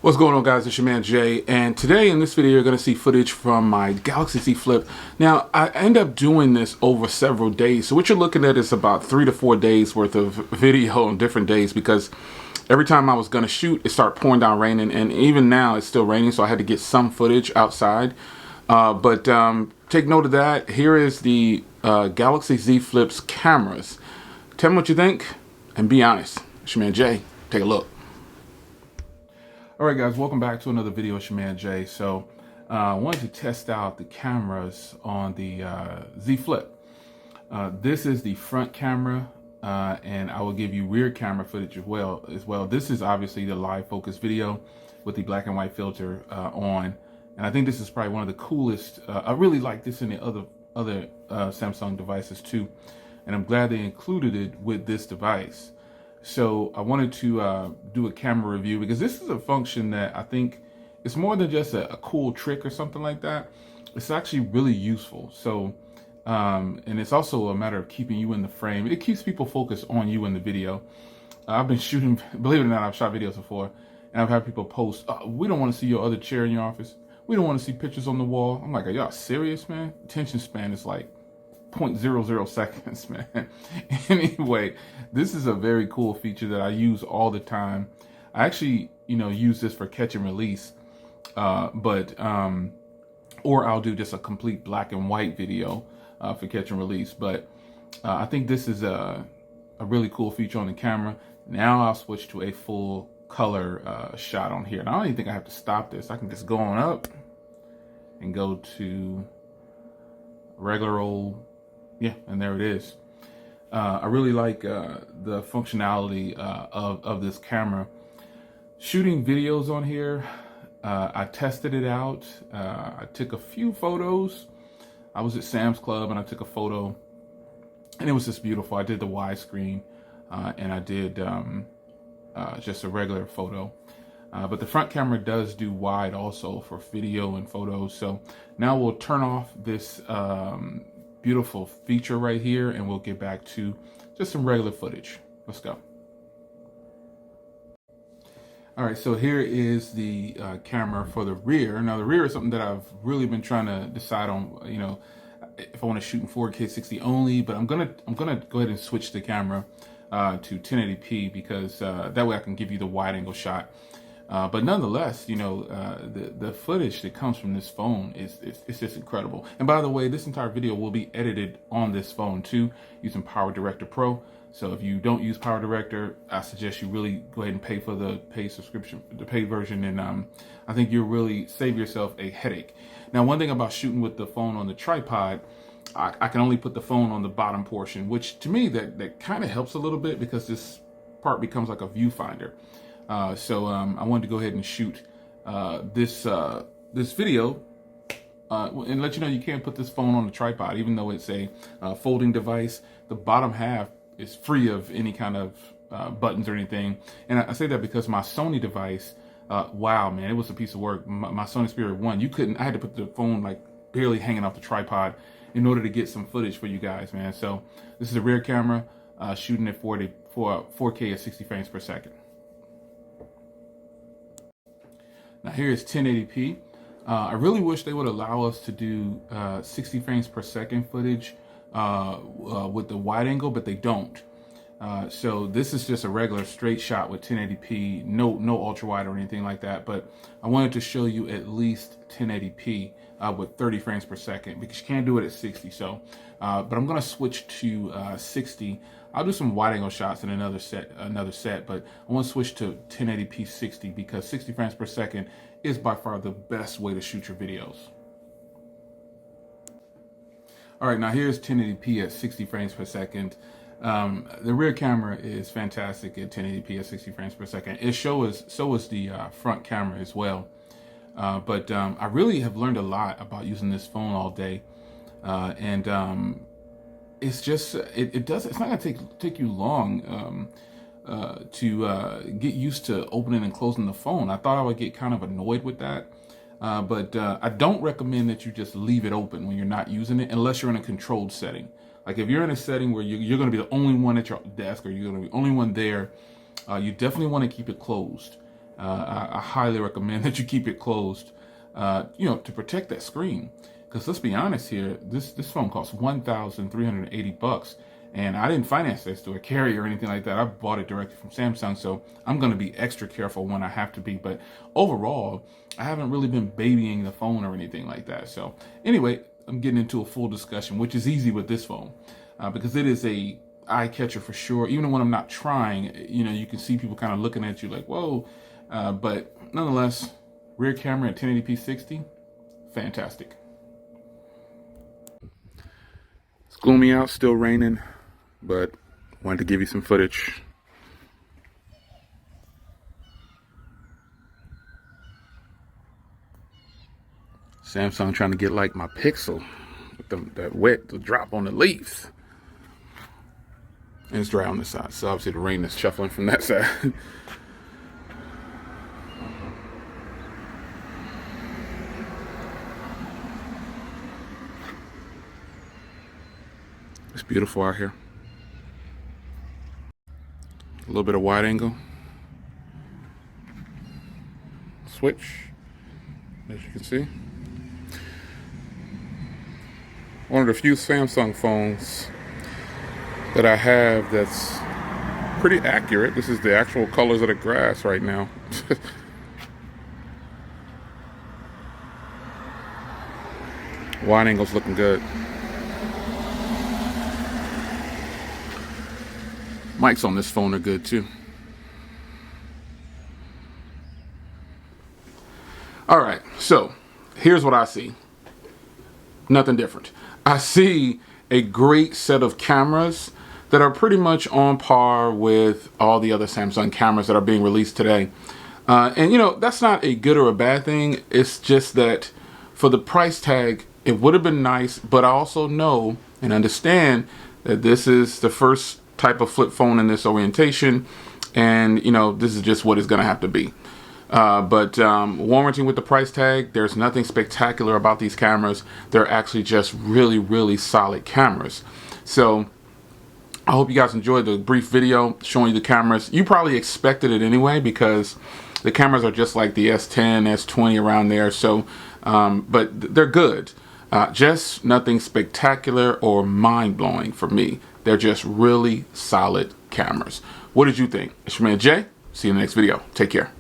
What's going on, guys? It's your man Jay, and today in this video you're going to see footage from my GalaxyZFlip. Now, I end up doing this over several days, so what you're looking at is about 3 to 4 days worth of video on different days, because every time I was going to shoot, it started pouring down raining, and even now it's still raining, so I had to get some footage outside. But take note of that. Here is the GalaxyZFlip's cameras. Tell me what you think, and be honest. It's your man Jay. Take a look. Alright guys, welcome back to another video. It's your man Jay. So I wanted to test out the cameras on the ZFlip. This is the front camera, and I will give you rear camera footage as well. This is obviously the live focus video with the black and white filter on, and I think this is probably one of the coolest. I really like this in the other Samsung devices too, and I'm glad they included it with this device. So I wanted to do a camera review, because this is a function that I think it's more than just a cool trick or something like that. It's actually really useful. So, and it's also a matter of keeping you in the frame. It keeps people focused on you in the video. I've been shooting, believe it or not, I've shot videos before, and I've had people post, we don't want to see your other chair in your office. We don't want to see pictures on the wall. I'm like, are y'all serious, man? Attention span is like 0.00 seconds, man. Anyway, this is a very cool feature that I use all the time. I actually, use this for catch and release, or I'll do just a complete black and white video for catch and release. But I think this is a really cool feature on the camera. Now I'll switch to a full color shot on here. And I don't even think I have to stop this. I can just go on up and go to regular old. Yeah, and there it is. I really like the functionality of this camera. Shooting videos on here, I tested it out. I took a few photos. I was at Sam's Club and I took a photo, and it was just beautiful. I did the widescreen, and I did just a regular photo. But the front camera does do wide also for video and photos. So now we'll turn off this beautiful feature right here, and we'll get back to just some regular footage. Let's go. All right, so here is the camera for the rear. Now the rear is something that I've really been trying to decide on, if I want to shoot in 4K 60 only, but I'm gonna go ahead and switch the camera to 1080p, because that way I can give you the wide angle shot. But nonetheless, the footage that comes from this phone is just incredible. And by the way, this entire video will be edited on this phone too, using PowerDirector Pro. So if you don't use PowerDirector, I suggest you really go ahead and pay for the paid subscription, the paid version, and I think you'll really save yourself a headache. Now, one thing about shooting with the phone on the tripod, I can only put the phone on the bottom portion, which to me that kind of helps a little bit, because this part becomes like a viewfinder. So I wanted to go ahead and shoot this video and let you know you can't put this phone on the tripod, even though it's a folding device. The bottom half is free of any kind of buttons or anything. And I say that because my Sony device, wow, man, it was a piece of work. My Sony Spirit 1, I had to put the phone like barely hanging off the tripod in order to get some footage for you guys, man. So this is a rear camera shooting at 4K at 60 frames per second. Now here is 1080p. I really wish they would allow us to do 60 frames per second footage with the wide angle, but they don't. So this is just a regular straight shot with 1080p, no ultra wide or anything like that. But I wanted to show you at least 1080p with 30 frames per second, because you can't do it at 60. So, but I'm gonna switch to 60. I'll do some wide angle shots in another set, but I want to switch to 1080p 60, because 60 frames per second is by far the best way to shoot your videos. All right, now here's 1080p at 60 frames per second. The rear camera is fantastic at 1080p at 60 frames per second. So is the front camera as well. But I really have learned a lot about using this phone all day, and it's just it's not gonna take you long to get used to opening and closing the phone. I thought I would get kind of annoyed with that, but I don't recommend that you just leave it open when you're not using it, unless you're in a controlled setting. Like if you're in a setting where you're going to be the only one at your desk, or you're going to be the only one there, you definitely want to keep it closed. I highly recommend that you keep it closed, you know, to protect that screen. Because let's be honest here, this phone costs $1,380, and I didn't finance this to a carrier or anything like that. I bought it directly from Samsung, so I'm going to be extra careful when I have to be. But overall, I haven't really been babying the phone or anything like that. So anyway, I'm getting into a full discussion, which is easy with this phone, because it is a eye catcher for sure. Even when I'm not trying, you know, you can see people kind of looking at you like, whoa. But nonetheless, rear camera at 1080p 60, fantastic. It's gloomy out, still raining, but wanted to give you some footage. Samsung trying to get like my Pixel with the drop on the leaves. And it's dry on this side, so obviously the rain is shuffling from that side. It's beautiful out here. A little bit of wide angle. Switch, as you can see. One of the few Samsung phones that I have that's pretty accurate. This is the actual colors of the grass right now. Wide angle's looking good. Mics on this phone are good too. All right, so here's what I see. Nothing different. I see a great set of cameras that are pretty much on par with all the other Samsung cameras that are being released today. And you know, that's not a good or a bad thing. It's just that for the price tag, it would have been nice, but I also know and understand that this is the first type of flip phone in this orientation, and you know, this is just what it's gonna have to be. But warranting with the price tag, there's nothing spectacular about these cameras. They're actually just really, really solid cameras. So I hope you guys enjoyed the brief video showing you the cameras. You probably expected it anyway, because the cameras are just like the S10, S20 around there. So, but they're good. Just nothing spectacular or mind-blowing for me. They're just really solid cameras. What did you think? It's your man Jay. See you in the next video. Take care.